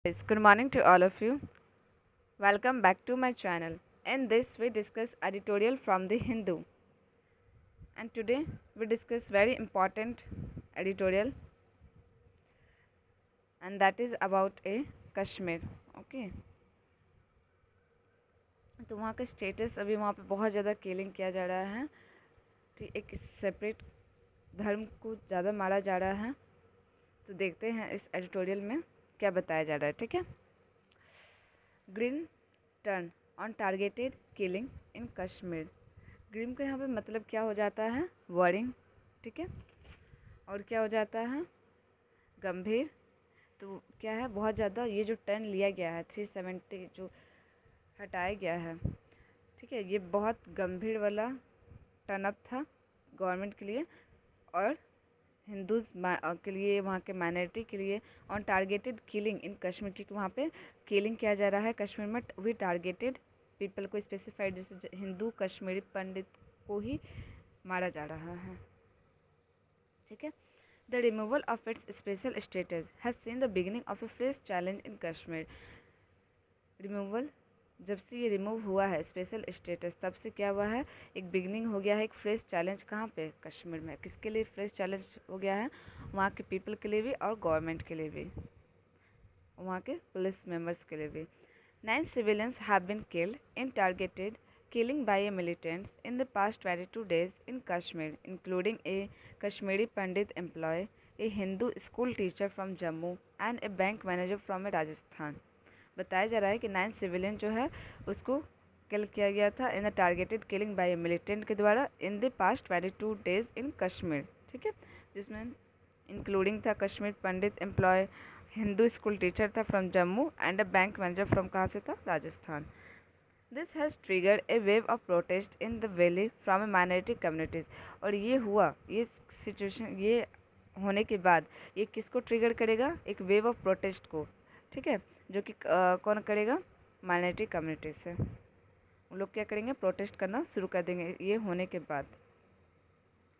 Yes, good morning to all of you. Welcome back to my channel. In this we discuss editorial from the Hindu. And today we discuss very important editorial and that is about a Kashmir. Okay. तो वहाँ का status अभी वहाँ पे बहुत ज़्यादा killing किया जा रहा है. तो एक सेपरेट धर्म को ज़्यादा मारा जा रहा है. तो देखते हैं इस एडिटोरियल में क्या बताया जा रहा है. ठीक है. Green turn on targeted killing in Kashmir. Green का यहाँ पे मतलब क्या हो जाता है, वरिंग. ठीक है. और क्या हो जाता है, गंभीर. तो क्या है, बहुत ज़्यादा ये जो टर्न लिया गया है 370 जो हटाया गया है, ठीक है, ये बहुत गंभीर वाला टर्न अप था गवर्नमेंट के लिए और हिंदूज के लिए, वहाँ के माइनॉरिटी के लिए. ऑन टारगेटेड किलिंग इन कश्मीर, क्योंकि वहाँ पे किलिंग किया जा रहा है कश्मीर में. वी टारगेटेड पीपल को स्पेसिफाइड, जैसे हिंदू कश्मीरी पंडित को ही मारा जा रहा है. ठीक है. The removal of its special status has seen the beginning of A fresh challenge in Kashmir. Removal, जब से ये रिमूव हुआ है स्पेशल स्टेटस, तब से क्या हुआ है, एक बिगिनिंग हो गया है, एक फ्रेश चैलेंज. कहाँ पे, कश्मीर में. किसके लिए फ्रेश चैलेंज हो गया है, वहाँ के पीपल के लिए भी और गवर्नमेंट के लिए भी, वहाँ के पुलिस मेंबर्स के लिए भी. 9 civilians have been killed in targeted killing by a militants in the past 22 days in Kashmir, including a Kashmiri Pandit employee, a Hindu school teacher from Jammu, and a bank manager from Rajasthan. बताया जा रहा है कि 9 civilian जो है उसको किल किया गया था in the targeted killing by a militant के द्वारा in the past 22 days in Kashmir. ठीक है. जिसमें इंक्लूडिंग था Kashmir Pandit employ, Hindu school teacher था from Jammu and a bank manager from कहाँ से था, Rajasthan. This has triggered a wave of protest in the valley from a minority communities. और ये हुआ, ये सिचुएशन, ये होने के बाद ये किसको ट्रिगर करेगा, एक वेव ऑफ प्रोटेस्ट को. ठीक है. जो कि कौन करेगा, माइनॉरिटी कम्युनिटी से. वो लोग क्या करेंगे, प्रोटेस्ट करना शुरू कर देंगे ये होने के बाद,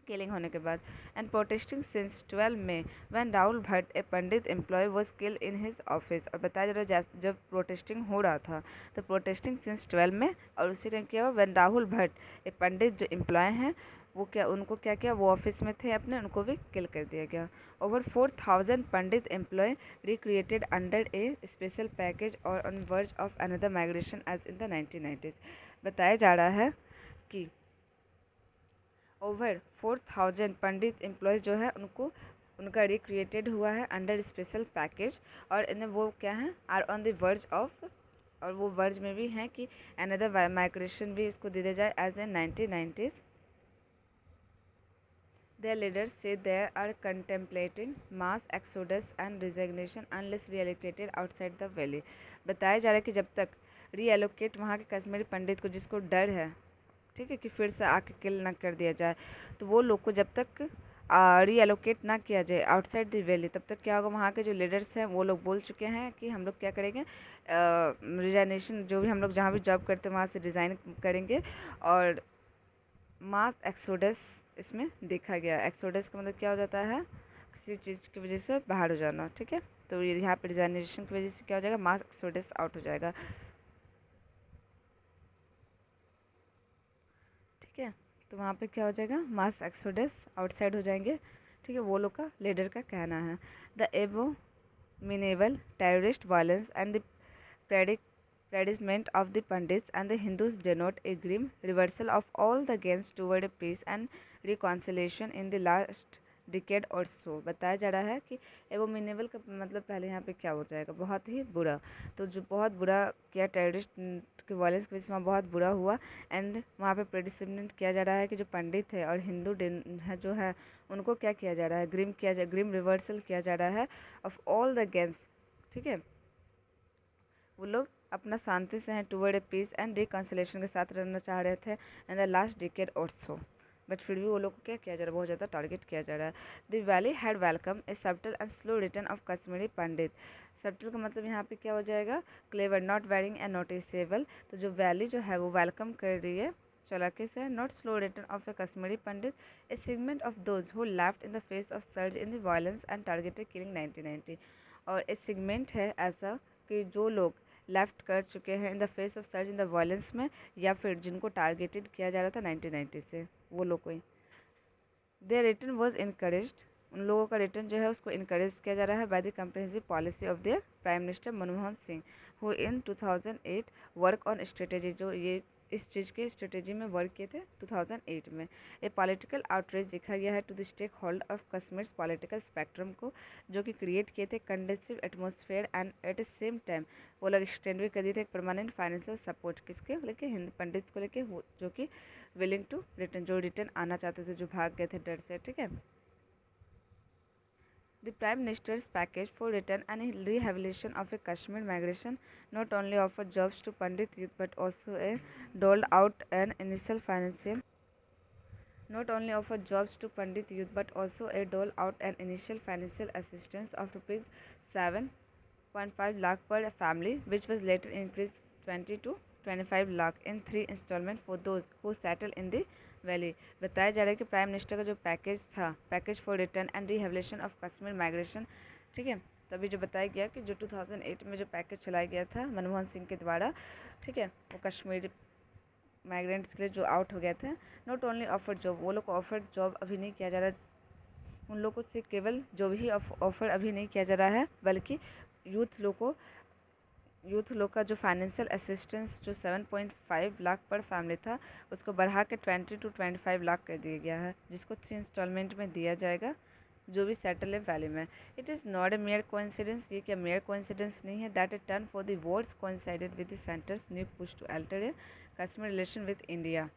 किलिंग होने के बाद. And protesting since 12 May when Rahul Bhat a Pandit employ was killed in his office. और बताया जा रहा है जब प्रोटेस्टिंग हो रहा था तो प्रोटेस्टिंग सिंस 12 में, और उसी टाइम क्या हुआ, व्हेन राहुल भट्ट ए पंडित जो एम्प्लॉय हैं वो क्या, उनको क्या किया, वो ऑफिस में थे अपने, उनको भी किल कर दिया गया. Over 4000 Pandit employ recreated under a special package और on verge of another migration as in the 1990s. बताया जा रहा है कि ओवर 4000 पंडित एम्प्लॉयज़ जो है उनको, उनका रिक्रिएटेड हुआ है अंडर स्पेशल पैकेज. और इन्हें वो क्या है, are on the verge of, और वो वर्ज में भी हैं कि अनदर माइग्रेशन भी इसको दे दिया जाए as a 1990s. Their leaders say they are contemplating mass exodus and resignation unless reallocated outside the valley. बताया जा रहा है कि जब तक रीएलोकेट वहाँ के कश्मीरी पंडित को, जिसको डर है, ठीक है, कि फिर से आके किल ना कर दिया जाए, तो वो लोग को जब तक रीएलोकेट ना किया जाए आउटसाइड द वैली, तब तक क्या होगा, वहाँ के जो लीडर्स हैं वो लोग बोल चुके हैं कि हम लोग क्या करेंगे, रिजाइनेशन, जो भी हम लोग जहाँ भी जॉब करते हैं वहाँ से रिज़ाइन करेंगे. और मास एक्सोडस इसमें देखा गया. एक्सोडस का मतलब क्या हो जाता है, किसी चीज़ की वजह से बाहर हो जाना. ठीक है. तो ये यहाँ पे रिजाइनेशन की वजह से क्या हो जाएगा, मास एक्सोडस आउट हो जाएगा. ठीक है. तो वहाँ पे क्या हो जाएगा, मास एक्सोडस आउटसाइड हो जाएंगे. ठीक है. वो लोग का लीडर का कहना है. The abominable terrorist violence and the predicament of the Pandits and the Hindus denote a grim reversal of all the gains toward a peace and reconciliation in the last decade or so. बताया जा रहा है कि एवोमिनेबल का मतलब पहले यहाँ पे क्या हो जाएगा, बहुत ही बुरा. तो जो बहुत बुरा किया टेररिस्ट के वायलेंस की वजह से वहाँ बहुत बुरा हुआ. एंड वहाँ पे प्रेडिसमेंट किया जा रहा है कि जो पंडित है और हिंदू है जो है उनको क्या किया जा रहा है, ग्रिम रिवर्सल किया जा रहा है ऑफ ऑल द गेंस. ठीक है. वो लोग अपना शांति से हैं toward a peace and reconciliation के साथ रहना चाह रहे थे इन द लास्ट डिकेड और सो. बट फिर भी वो लोग को क्या किया जा रहा है, बहुत ज़्यादा टारगेट किया जा रहा है. The valley had welcome a subtle and slow return of Kashmiri Pandit. Subtle का मतलब यहाँ पे क्या हो जाएगा, clever, not veering and noticeable. तो जो वैली जो है वो वेलकम कर रही है चलाके से. Not slow return of A Kashmiri Pandit, A segment of those who left in the face of surge in the violence and targeted killing 1990. और एक सेगमेंट है ऐसा कि जो लोग लेफ्ट कर चुके हैं in the face of surge in the violence में, या फिर जिनको टारगेटेड किया जा रहा था 1990 से, वो लोग कोई देयर रिटर्न वॉज इनकरेज्ड, उन लोगों का रिटर्न जो है उसको इनकरेज किया जा रहा है by the comprehensive policy of their prime minister Manmohan Singh, who in 2008 work on strategy, जो ये इस चीज़ के स्ट्रेटेजी में वर्क किए थे 2008 में। ए पॉलिटिकल आउटरीच दिखा गया है to the stakeholder of Kashmir political spectrum को, जो कि क्रिएट किए थे conducive atmosphere and at the same time वो लोग एक्सटेंड भी कर दिए थे एक परमानेंट फाइनेंशियल सपोर्ट किसके लेके, हिंद पंडित को लेके, जो कि विलिंग टू रिटर्न, जो रिटर्न आना चाहते थे, जो भाग गए थे डर से, ठीक है। The Prime Minister's package for return and rehabilitation of a Kashmir migration not only offered jobs to Pandit youth but also doled out an initial financial not only offered jobs to Pandit youth but also dole out an initial financial assistance of rupees 7.5 lakh per family, which was later increased 20 to 25 lakh in 3 installments for those who settle in the valley. बताया जा रहा है कि prime minister का जो package था, package for return and rehabilitation of Kashmir migration, ठीक है, तभी जो बताया गया कि जो 2008 में जो पैकेज चलाया गया था मनमोहन सिंह के द्वारा, ठीक है, वो कश्मीर माइग्रेंट्स के लिए जो आउट हो गए थे, नॉट ओनली ऑफर जॉब, वो लोग को ऑफर जॉब अभी नहीं किया जा रहा, उन लोगों से केवल जो भी ऑफर अभी नहीं किया जा रहा है, बल्कि यूथ लोग का जो फाइनेंशियल असिस्टेंस जो 7.5 लाख पर फैमिली था, उसको बढ़ा के 20 to 25 लाख कर दिया गया है, जिसको 3 इंस्टॉलमेंट में दिया जाएगा जो भी सेटल है वैली में। It is not a mere coincidence, ये क्या मेयर कोइंसिडेंस नहीं है, that a turn for the words coincided with the centre's new push to alter a Kashmir relation with India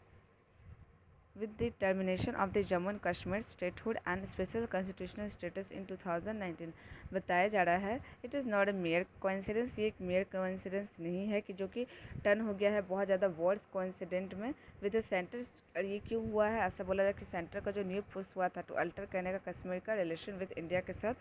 with the termination of the Jammu and Kashmir statehood and special constitutional status in 2019। बताया जा रहा है it is not a mere coincidence, ये एक mayor coincidence नहीं है कि जो कि टर्न हो गया है बहुत ज़्यादा वर्ड्स कोइंसिडेंट में विद द सेंटर। और ये क्यों हुआ है, ऐसा बोला जाए कि सेंटर का जो न्यू पुश हुआ था टू अल्टर करने का कश्मीर का रिलेशन विद इंडिया के साथ,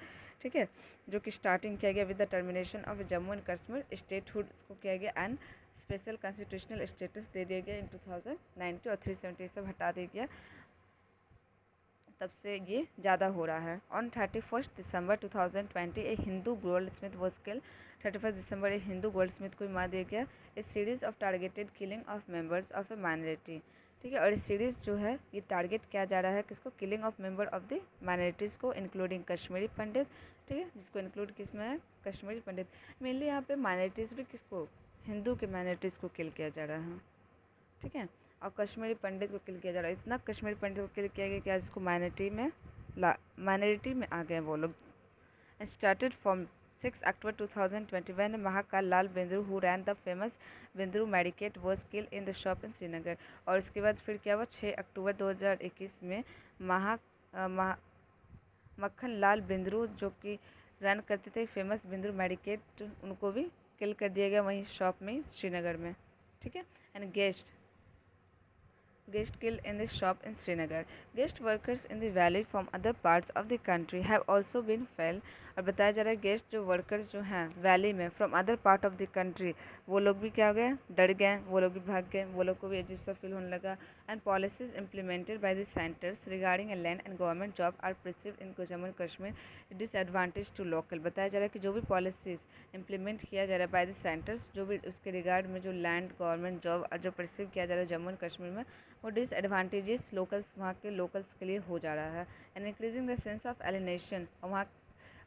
ठीक है, जो कि स्टार्टिंग किया गया with the termination of Jammu and Kashmir statehood को किया गया एंड स्पेशल कॉन्स्टिट्यूशनल स्टेटस दे दिया गया इन 2019 और 370 सब हटा दिया गया, तब से ये ज़्यादा हो रहा है। On 31 December 2020 a Hindu goldsmith was kill, 31 दिसंबर एक हिंदू गोल्ड स्मिथ को मार दिया गया। A series of targeted killing of members of a minority, ठीक है, और इस सीरीज़ जो है ये टारगेट किया जा रहा है किसको, killing of member of the minorities को, इंक्लूडिंग कश्मीरी पंडित, ठीक है, जिसको इंक्लूड किस में है, कश्मीरी पंडित। मेनली यहाँ पे माइनॉरिटीज़ भी किसको, हिंदू के माइनॉरिटीज़ को किल किया जा रहा है, ठीक है, और कश्मीरी पंडित को किल किया जा रहा है। इतना कश्मीरी पंडित को किल किया गया कि आज इसको माइनॉरिटी में आ गए वो लोग। Started from 6 October 2021 Mahakal Lal Bindroo who ran the famous Bindroo medicate was kill in the shop in Srinagar. और उसके बाद फिर क्या हुआ, 6 अक्टूबर 2021 में मक्खन लाल बिंद्रू जो कि रन करते थे फेमस बिंद्रू मेडिकेट, उनको भी किल कर दिया गया वहीं शॉप में श्रीनगर में, ठीक है। And guest killed in this shop in Srinagar. Guest workers in the valley from other parts of the country have also been fell। और बताया जा रहा है गेस्ट जो वर्कर्स जो हैं वैली में from other part of the country, वो लोग भी क्या हो गए, डर गए, वो लोग भी भाग गए, वो लोग को भी अजीब सा फील होने लगा। And policies implemented by the centres regarding a land and government job are perceived in Jammu and Kashmir disadvantage to local. बताया जा रहा है कि जो भी पॉलिसीज इम्प्लीमेंट किया जा रहा है बाय द सेंटर्स, जो भी उसके रिगार्ड में जो लैंड गवर्नमेंट जॉब और जो परसीव किया जा रहा है जम्मू एंड कश्मीर में, वो डिसएडवांटेजेस लोकल्स, वहाँ के लोकल्स के लिए हो जा रहा है। And increasing the sense of alienation, और वहाँ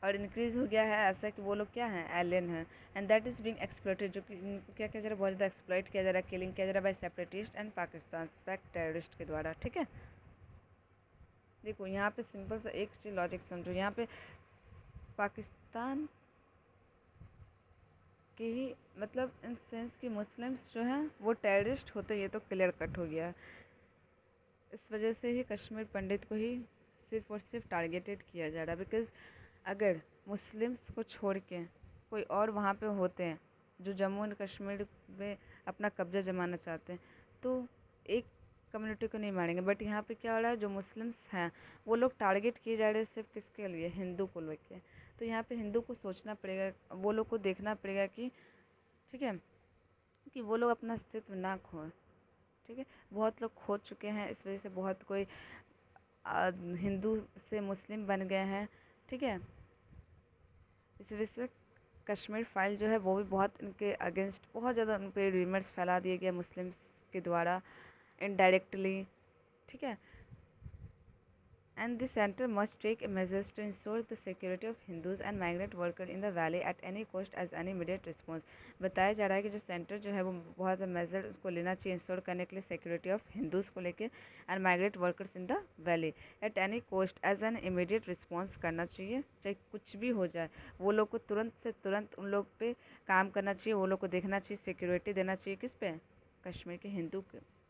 और इंक्रीज हो गया है ऐसा कि वो लोग क्या हैं, एलियन हैं। And that is being exploited, जो कि क्या किया जा रहा है, बहुत ज़्यादा एक्सप्लॉइट किया जा रहा है, किलिंग किया जा रहा है by separatist and Pakistan pact terrorist के द्वारा, ठीक है। देखो यहाँ पे सिंपल सा एक चीज लॉजिक समझो, यहाँ पे पाकिस्तान के ही मतलब इन सेंस कि मुस्लिम्स जो हैं वो टेररिस्ट होते, ये तो क्लियर कट हो गया है। इस वजह से ही कश्मीर पंडित को ही सिर्फ और सिर्फ टारगेटेड किया जा रहा है, बिकॉज अगर मुस्लिम्स को छोड़ के कोई और वहाँ पे होते हैं जो जम्मू एंड कश्मीर में अपना कब्जा जमाना चाहते हैं, तो एक कम्युनिटी को नहीं मारेंगे। बट यहाँ पे क्या हो रहा है, जो मुस्लिम्स हैं वो लोग टारगेट किए जा रहे हैं सिर्फ किसके लिए, हिंदू को लेके। तो यहाँ पे हिंदू को सोचना पड़ेगा, वो लोग को देखना पड़ेगा कि, ठीक है, कि वो लोग अपना अस्तित्व ना खोएं, ठीक है। बहुत लोग खो चुके हैं, इस वजह से बहुत कोई हिंदू से मुस्लिम बन गए हैं, ठीक है। इस वजह से कश्मीर फाइल जो है वो भी बहुत इनके अगेंस्ट बहुत ज़्यादा उन पे रूमर्स फैला दिए गए मुस्लिम्स के द्वारा इनडायरेक्टली, ठीक है। And the center must take measures to ensure the security of Hindus and migrant workers in the valley at any cost as an immediate response। बताया जा रहा है कि जो सेंटर जो है वो बहुत मेजर उसको लेना चाहिए इंश्योर करने के लिए सिक्योरिटी ऑफ हिंदूज को लेके and migrate workers in the valley at any cost as an immediate response करना चाहिए, चाहे कुछ भी हो जाए वो लोग को तुरंत से तुरंत उन लोग पे काम करना चाहिए, वो लोग को देखना चाहिए, सिक्योरिटी देना चाहिए किस पे, कश्मीर के हिंदू,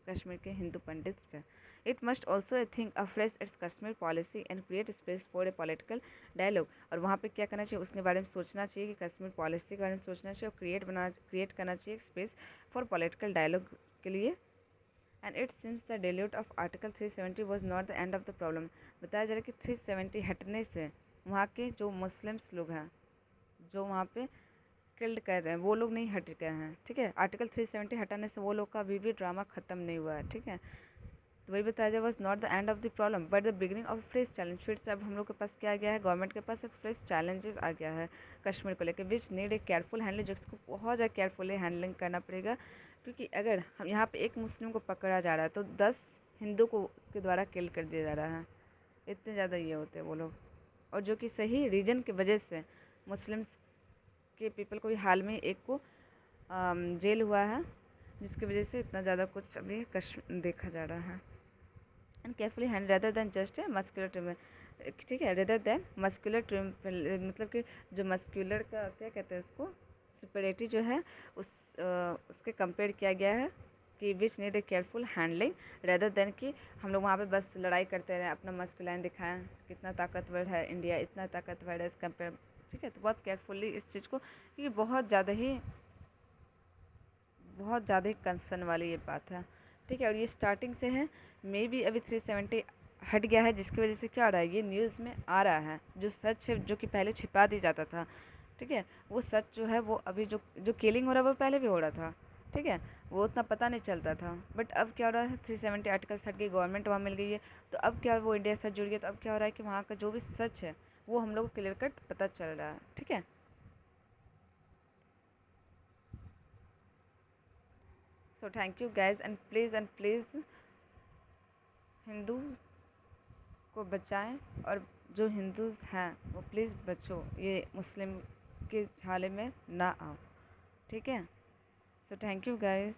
कश्मीर के हिंदू पंडित पे। It must also, I think, afresh its Kashmir policy and create space for a political dialogue। और वहाँ पे क्या करना चाहिए उसके बारे में सोचना चाहिए कि कश्मीर पॉलिसी के बारे में सोचना चाहिए और क्रिएट करना चाहिए स्पेस फॉर पॉलिटिकल डायलॉग के लिए। And it seems the delete of article 370 was not the end of the problem. बताया जा रहा है कि 370 हटने से वहाँ के जो मुस्लिम्स लोग हैं जो वहाँ पे किल्ड कर रहे हैं वो लोग नहीं हट गए हैं, ठीक है। आर्टिकल 370 हटाने से वो लोग का अभी भी ड्रामा खत्म नहीं हुआ है, ठीक है। तो वही बताया जाए was not the end of the problem but the beginning of fresh challenge. फिर से अब हम लोग के पास क्या आ गया है, गवर्नमेंट के पास एक फ्रेश चैलेंजेस आ गया है कश्मीर को लेकर, which need a careful handling, जिसको बहुत ज़्यादा केयरफुली हैंडलिंग करना पड़ेगा। क्योंकि अगर हम यहाँ पे एक मुस्लिम को पकड़ा जा रहा है तो 10 हिंदू को उसके द्वारा किल कर दिया जा रहा है, इतने ज़्यादा ये होते हैं वो लोग। और जो कि सही रीजन की वजह से मुस्लिम्स के पीपल को भी हाल में एक को जेल हुआ है, जिसकी वजह से इतना ज़्यादा कुछ अभी कश्मीर देखा जा रहा है। And carefully hand rather than just a muscular trim, ठीक है, रेदर देन मस्कुलर ट्रिम, मतलब कि जो मस्कुलर का क्या कहते हैं उसको सुपरिटी जो है उसके कंपेयर किया गया है कि which need a careful handling rather than कि हम लोग वहाँ पे बस लड़ाई करते रहे, अपना मस्कुलाइन दिखाएं कितना ताकतवर है इंडिया, इतना ताकतवर है इस कंपेयर, ठीक है। तो बहुत केयरफुली इस चीज़ को, क्योंकि बहुत ज़्यादा ही कंसर्न वाली ये बात है, ठीक है। और ये स्टार्टिंग से है, मे बी अभी 370 हट गया है जिसकी वजह से क्या हो रहा है, ये न्यूज़ में आ रहा है जो सच है, जो कि पहले छिपा दी जाता था, ठीक है। वो सच जो है वो अभी जो जो किलिंग हो रहा है वो पहले भी हो रहा था, ठीक है, वो उतना पता नहीं चलता था। बट अब क्या हो रहा है, 370 आर्टिकल्स हट गई, गवर्नमेंट वहाँ मिल गई है, तो अब क्या वो इंडिया से जुड़ गया, तो अब क्या हो रहा है कि वहाँ का जो भी सच है वो हम लोग को क्लियर कट पता चल रहा है, ठीक है। So thank you guys and please Hindu को बचाएं, और जो हिंदूज हैं वो प्लीज़ बचो, ये मुस्लिम के झाले में ना आओ, ठीक है। So thank you guys.